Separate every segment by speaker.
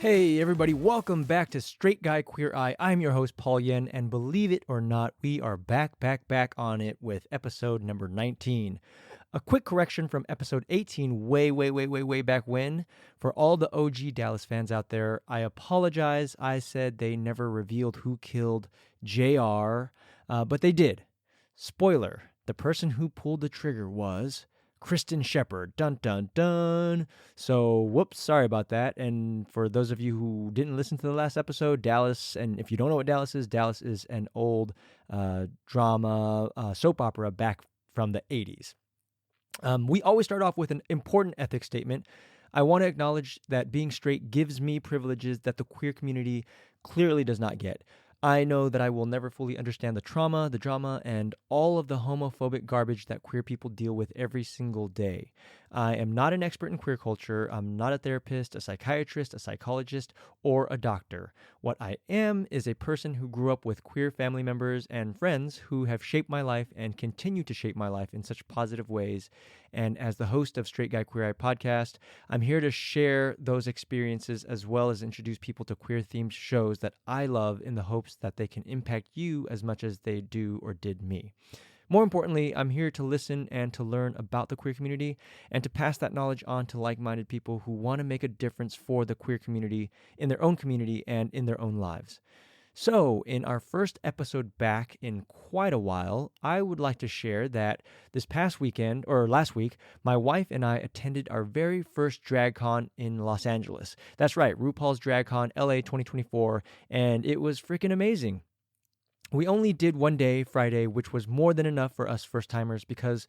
Speaker 1: Hey everybody, welcome back to Straight Guy Queer Eye. I'm your host Paul Yen, and believe it or not, we are back on it with episode number 19. A quick correction from episode 18 way back when. For all the OG Dallas fans out there, I apologize. I said they never revealed who killed JR, but they did. Spoiler, the person who pulled the trigger was Kristen Shepard. Dun dun dun. So, whoops, sorry about that. And for those of you who didn't listen to the last episode, Dallas, and if you don't know what Dallas is an old drama soap opera back from the 80s. We always start off with an important ethics statement. I want to acknowledge that being straight gives me privileges that the queer community clearly does not get. I know that I will never fully understand the trauma, the drama, and all of the homophobic garbage that queer people deal with every single day. I am not an expert in queer culture. I'm not a therapist, a psychiatrist, a psychologist, or a doctor. What I am is a person who grew up with queer family members and friends who have shaped my life and continue to shape my life in such positive ways. And as the host of Straight Guy Queer Eye podcast, I'm here to share those experiences as well as introduce people to queer-themed shows that I love in the hopes that they can impact you as much as they do or did me. More importantly, I'm here to listen and to learn about the queer community and to pass that knowledge on to like-minded people who want to make a difference for the queer community in their own community and in their own lives. So, in our first episode back in quite a while, I would like to share that this past weekend, or last week, my wife and I attended our very first DragCon in Los Angeles. That's right, RuPaul's DragCon LA 2024, and it was freaking amazing. We only did one day, Friday, which was more than enough for us first-timers because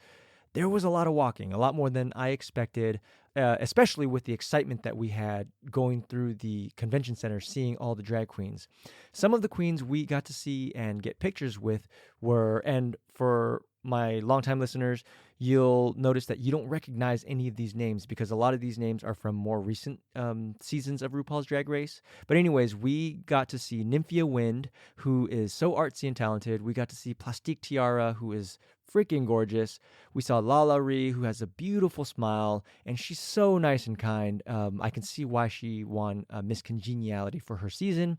Speaker 1: there was a lot of walking, a lot more than I expected, especially with the excitement that we had going through the convention center, seeing all the drag queens. Some of the queens we got to see and get pictures with were, and for my longtime listeners, you'll notice that you don't recognize any of these names because a lot of these names are from more recent seasons of RuPaul's Drag Race. But anyways, we got to see Nymphia Wind, who is so artsy and talented. We got to see Plastique Tiara, who is freaking gorgeous. We saw Lala Ree, who has a beautiful smile, and she's so nice and kind. I can see why she won Miss Congeniality for her season.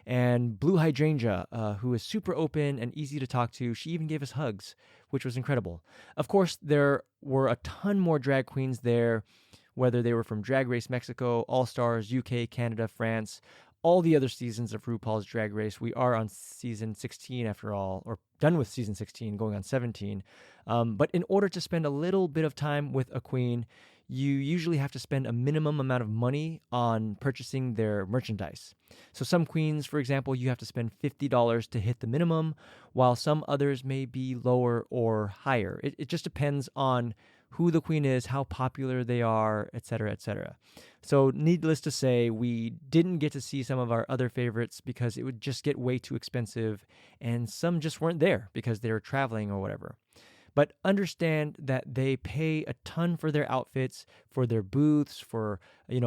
Speaker 1: And Blue Hydrangea, who is super open and easy to talk to. She even gave us hugs, which was incredible. Of course, there were a ton more drag queens there, whether they were from Drag Race Mexico, All Stars, UK, Canada, France, all the other seasons of RuPaul's Drag Race. We are on season 16 after all, or done with season 16, going on 17. But in order to spend a little bit of time with a queen, you usually have to spend a minimum amount of money on purchasing their merchandise. So some queens, for example, you have to spend $50 to hit the minimum, while some others may be lower or higher. It just depends on who the queen is, how popular they are, etc., etc. So needless to say, we didn't get to see some of our other favorites because it would just get way too expensive, and some just weren't there because they were traveling or whatever. But understand that they pay a ton for their outfits, for their booths, for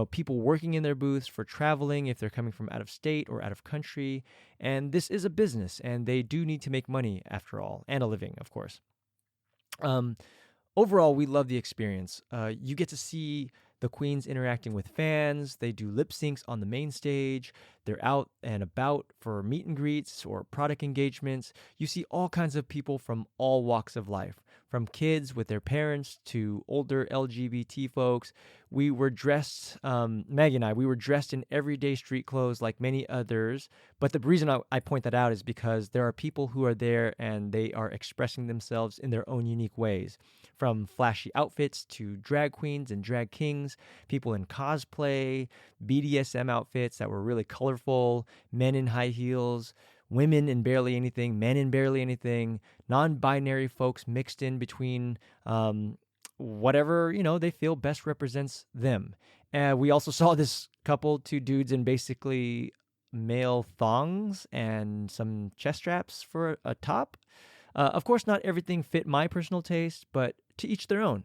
Speaker 1: people working in their booths, for traveling if they're coming from out of state or out of country. And this is a business, and they do need to make money after all, and a living, of course. Overall, we love the experience. You get to see the queens interacting with fans. They do lip syncs on the main stage. They're out and about for meet and greets or product engagements. You see all kinds of people from all walks of life, from kids with their parents to older LGBT folks. We were dressed, Maggie and I, we were dressed in everyday street clothes like many others. But the reason I point that out is because there are people who are there and they are expressing themselves in their own unique ways. From flashy outfits to drag queens and drag kings, people in cosplay, BDSM outfits that were really colorful, men in high heels, women in barely anything, men in barely anything, non-binary folks mixed in between whatever, they feel best represents them. And we also saw this couple, two dudes in basically male thongs and some chest straps for a top. Of course, not everything fit my personal taste, but to each their own.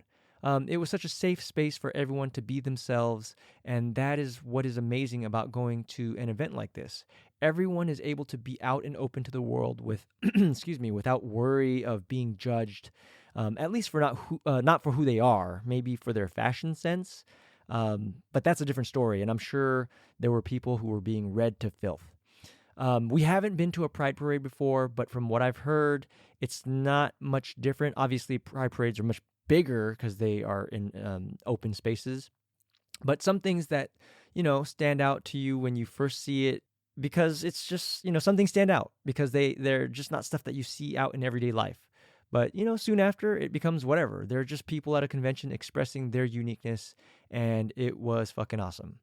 Speaker 1: It was such a safe space for everyone to be themselves, and that is what is amazing about going to an event like this. Everyone is able to be out and open to the world with, without worry of being judged, at least for not for who they are, maybe for their fashion sense. But that's a different story, and I'm sure there were people who were being read to filth. We haven't been to a Pride Parade before, but from what I've heard, it's not much different. Obviously, Pride Parades are much bigger because they are in open spaces. But some things that, stand out to you when you first see it, because it's just, some things stand out because they're just not stuff that you see out in everyday life. But, soon after, it becomes whatever. They're just people at a convention expressing their uniqueness, and it was fucking awesome.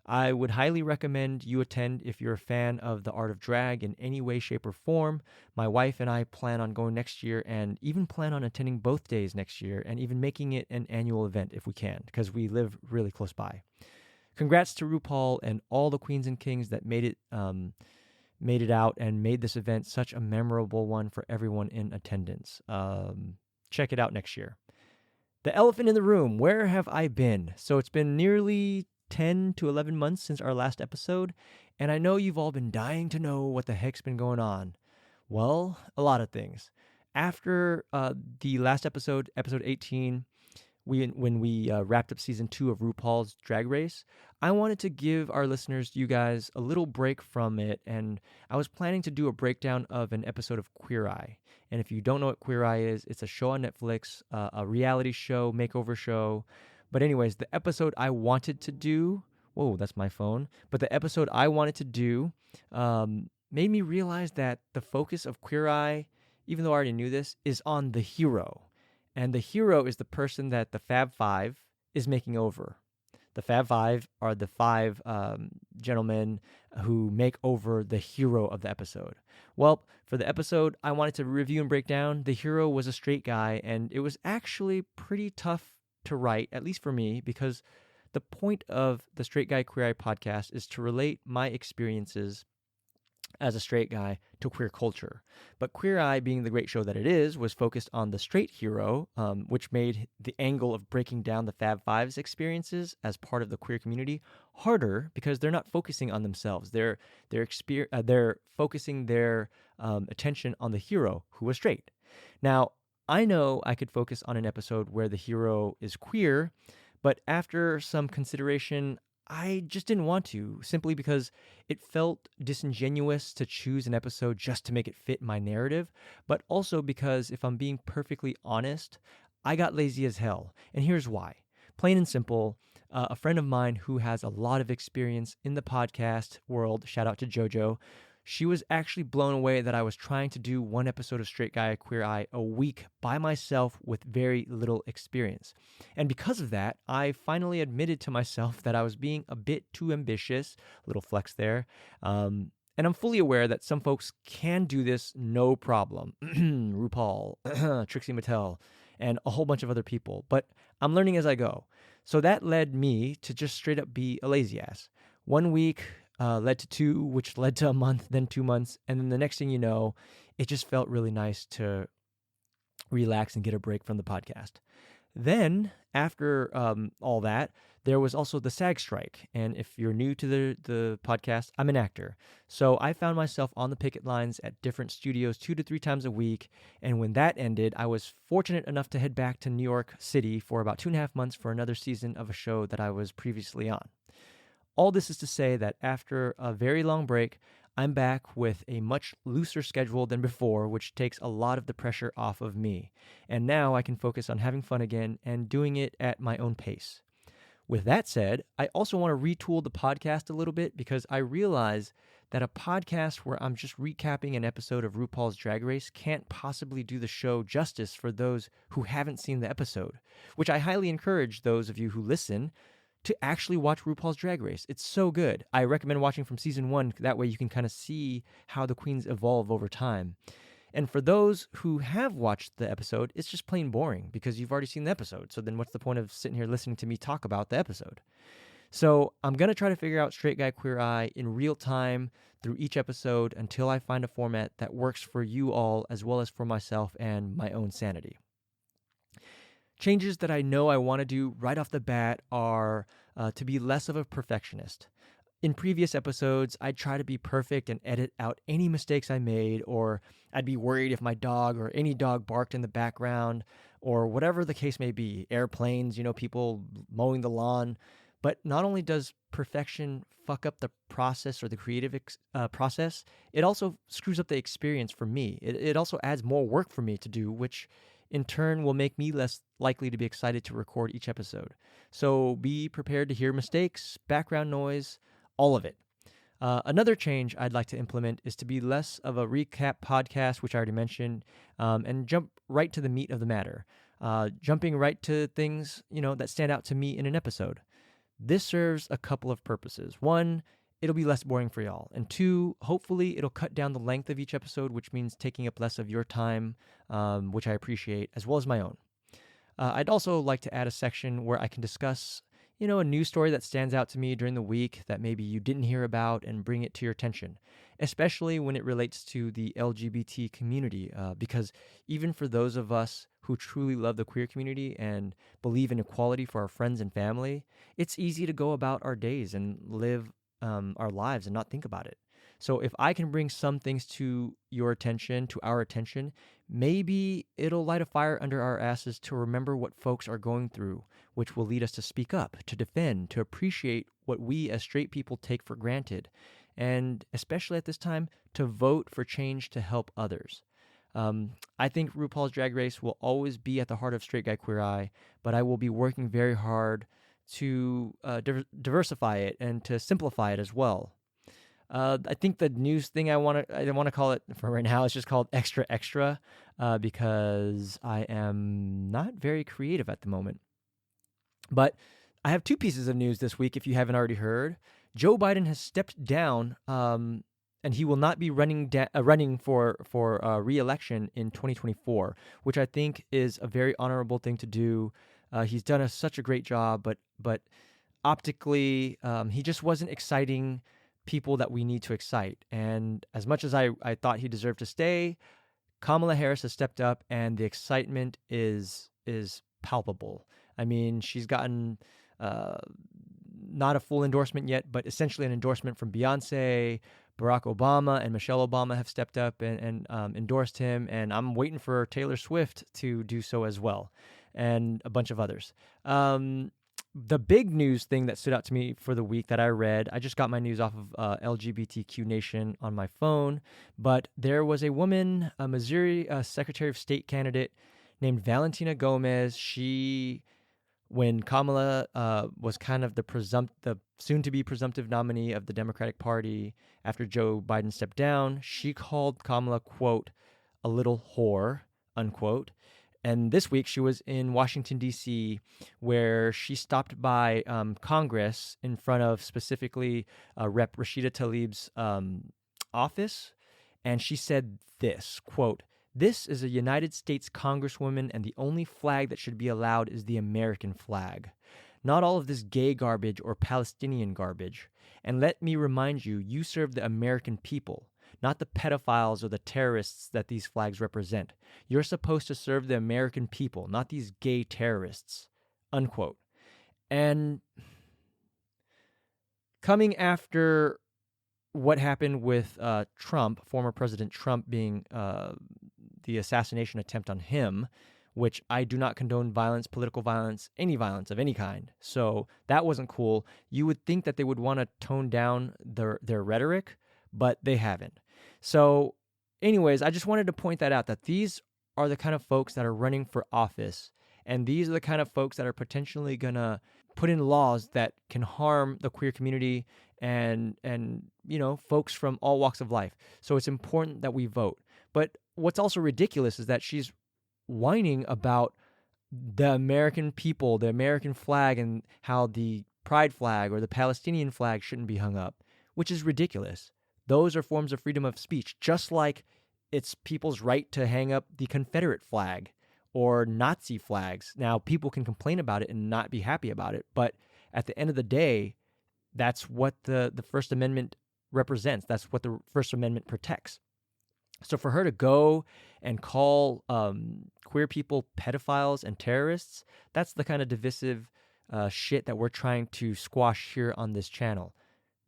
Speaker 1: I would highly recommend you attend if you're a fan of the art of drag in any way, shape, or form. My wife and I plan on going next year and even plan on attending both days next year and even making it an annual event if we can, because we live really close by. Congrats to RuPaul and all the queens and kings that made it out and made this event such a memorable one for everyone in attendance. Check it out next year. The elephant in the room, where have I been? So it's been nearly 10 to 11 months since our last episode, and I know you've all been dying to know what the heck's been going on. Well, a lot of things. After the last episode, episode 18, when we wrapped up season 2 of RuPaul's Drag Race, I wanted to give our listeners, you guys, a little break from it, and I was planning to do a breakdown of an episode of Queer Eye. And if you don't know what Queer Eye is, it's a show on Netflix, a reality show, makeover show. But anyways, the episode I wanted to do, whoa, that's my phone. But the episode I wanted to do made me realize that the focus of Queer Eye, even though I already knew this, is on the hero. And the hero is the person that the Fab Five is making over. The Fab Five are the 5 gentlemen who make over the hero of the episode. Well, for the episode I wanted to review and break down, the hero was a straight guy, and it was actually pretty tough to write, at least for me, because the point of the Straight Guy Queer Eye podcast is to relate my experiences as a straight guy to queer culture. But Queer Eye, being the great show that it is, was focused on the straight hero, which made the angle of breaking down the Fab Five's experiences as part of the queer community harder because they're not focusing on themselves. They're focusing their attention on the hero who was straight. Now, I know I could focus on an episode where the hero is queer, but after some consideration, I just didn't want to, simply because it felt disingenuous to choose an episode just to make it fit my narrative, but also because, if I'm being perfectly honest, I got lazy as hell. And here's why. Plain and simple, a friend of mine who has a lot of experience in the podcast world, shout out to JoJo, she was actually blown away that I was trying to do one episode of Straight Guy Queer Eye a week by myself with very little experience. And because of that, I finally admitted to myself that I was being a bit too ambitious, little flex there. And I'm fully aware that some folks can do this no problem. RuPaul, Trixie Mattel, and a whole bunch of other people. But I'm learning as I go. So that led me to just straight up be a lazy ass. 1 week led to 2, which led to a month, then 2 months. And then the next thing you know, it just felt really nice to relax and get a break from the podcast. Then, after all that, there was also the SAG strike. And if you're new to the podcast, I'm an actor. So I found myself on the picket lines at different studios 2 to 3 times a week. And when that ended, I was fortunate enough to head back to New York City for about 2.5 months for another season of a show that I was previously on. All this is to say that after a very long break, I'm back with a much looser schedule than before, which takes a lot of the pressure off of me. And now I can focus on having fun again and doing it at my own pace. With that said, I also want to retool the podcast a little bit because I realize that a podcast where I'm just recapping an episode of RuPaul's Drag Race can't possibly do the show justice for those who haven't seen the episode, which I highly encourage those of you who listen to actually watch RuPaul's Drag Race. It's so good. I recommend watching from season 1. That way you can kind of see how the queens evolve over time. And for those who have watched the episode, it's just plain boring because you've already seen the episode. So then what's the point of sitting here listening to me talk about the episode? So I'm going to try to figure out Straight Guy Queer Eye in real time through each episode until I find a format that works for you all as well as for myself and my own sanity. Changes that I know I want to do right off the bat are to be less of a perfectionist. In previous episodes, I'd try to be perfect and edit out any mistakes I made, or I'd be worried if my dog or any dog barked in the background, or whatever the case may be, airplanes, people mowing the lawn. But not only does perfection fuck up the process or the creative process, it also screws up the experience for me. It also adds more work for me to do, which in turn will make me less likely to be excited to record each episode. So be prepared to hear mistakes, background noise, all of it. Another change I'd like to implement is to be less of a recap podcast, which I already mentioned, and jump right to the meat of the matter, jumping right to things that stand out to me in an episode. This serves a couple of purposes. One, it'll be less boring for y'all. And two, hopefully it'll cut down the length of each episode, which means taking up less of your time, which I appreciate, as well as my own. I'd also like to add a section where I can discuss a news story that stands out to me during the week that maybe you didn't hear about and bring it to your attention, especially when it relates to the LGBT community, because even for those of us who truly love the queer community and believe in equality for our friends and family, it's easy to go about our days and live our lives and not think about it. So if I can bring some things to your attention, to our attention, maybe it'll light a fire under our asses to remember what folks are going through, which will lead us to speak up, to defend, to appreciate what we as straight people take for granted, and especially at this time, to vote for change to help others. I think RuPaul's Drag Race will always be at the heart of Straight Guy Queer Eye, but I will be working very hard to diversify it and to simplify it as well. I think the news thing I want to call it for right now is just called Extra Extra, because I am not very creative at the moment. But I have two pieces of news this week, if you haven't already heard. Joe Biden has stepped down, and he will not be running for re-election in 2024, which I think is a very honorable thing to do. He's done such a great job, but optically, he just wasn't exciting people that we need to excite. And as much as I thought he deserved to stay, Kamala Harris has stepped up, and the excitement is palpable. I mean, she's gotten not a full endorsement yet, but essentially an endorsement from Beyonce. Barack Obama and Michelle Obama have stepped up and endorsed him, and I'm waiting for Taylor Swift to do so as well, and a bunch of others. The big news thing that stood out to me for the week that I read, I just got my news off of LGBTQ Nation on my phone, but there was a woman, a Missouri Secretary of State candidate named Valentina Gomez. When Kamala was kind of the soon-to-be presumptive nominee of the Democratic Party after Joe Biden stepped down, she called Kamala, quote, a little whore, unquote. And this week she was in Washington, D.C., where she stopped by Congress in front of specifically Rep. Rashida Tlaib's office, and she said this, quote, "This is a United States Congresswoman, and the only flag that should be allowed is the American flag. Not all of this gay garbage or Palestinian garbage. And let me remind you, you serve the American people, not the pedophiles or the terrorists that these flags represent. You're supposed to serve the American people, not these gay terrorists," unquote. And coming after what happened with Trump, former President Trump, being the assassination attempt on him, which I do not condone violence, political violence, any violence of any kind. So that wasn't cool. You would think that they would want to tone down their rhetoric, but they haven't. So anyways, I just wanted to point that out, that these are the kind of folks that are running for office, and these are the kind of folks that are potentially going to put in laws that can harm the queer community and folks from all walks of life. So it's important that we vote. But what's also ridiculous is that she's whining about the American people, the American flag, and how the pride flag or the Palestinian flag shouldn't be hung up, which is ridiculous. Those are forms of freedom of speech, just like it's people's right to hang up the Confederate flag or Nazi flags. Now, people can complain about it and not be happy about it, but at the end of the day, that's what the First Amendment represents. That's what the First Amendment protects. So for her to go and call queer people pedophiles and terrorists, that's the kind of divisive shit that we're trying to squash here on this channel.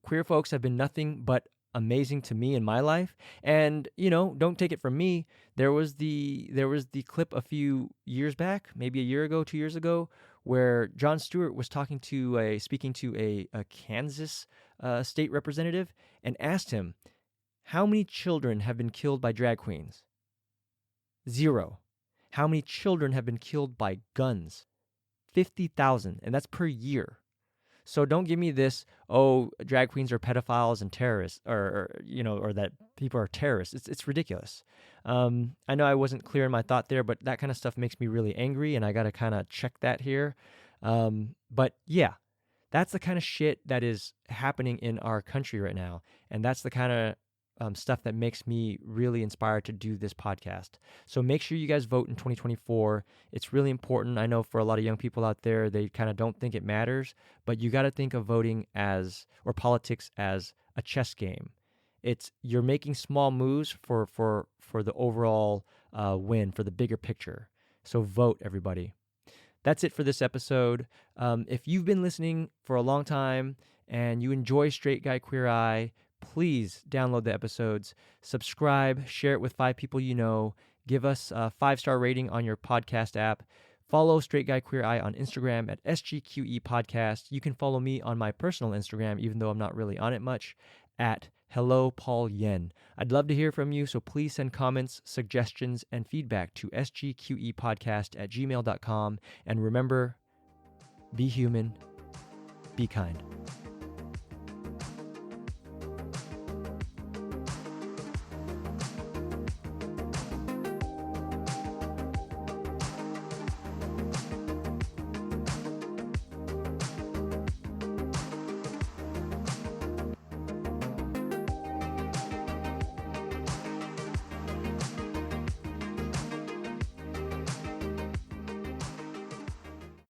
Speaker 1: Queer folks have been nothing but amazing to me in my life, and don't take it from me. There was the clip a few years back, maybe a year ago, 2 years ago, where Jon Stewart was speaking to a Kansas state representative and asked him, how many children have been killed by drag queens? 0. How many children have been killed by guns? 50,000, and that's per year. So don't give me this, drag queens are pedophiles and terrorists, or that people are terrorists. It's ridiculous. I know I wasn't clear in my thought there, but that kind of stuff makes me really angry, and I got to kind of check that here. But yeah, that's the kind of shit that is happening in our country right now, and that's the kind of stuff that makes me really inspired to do this podcast. So make sure you guys vote in 2024. It's really important. I know for a lot of young people out there, they kind of don't think it matters, but you got to think of voting or politics as a chess game. You're making small moves for the overall win, for the bigger picture. So vote, everybody. That's it for this episode. If you've been listening for a long time and you enjoy Straight Guy Queer Eye, please download the episodes, subscribe, share it with 5 people you know, give us a 5-star rating on your podcast app, follow Straight Guy Queer Eye on Instagram at SGQE Podcast. You can follow me on my personal Instagram, even though I'm not really on it much, at Hello Paul Yen. I'd love to hear from you, so please send comments, suggestions, and feedback to sgqepodcast@gmail.com. And remember, be human, be kind.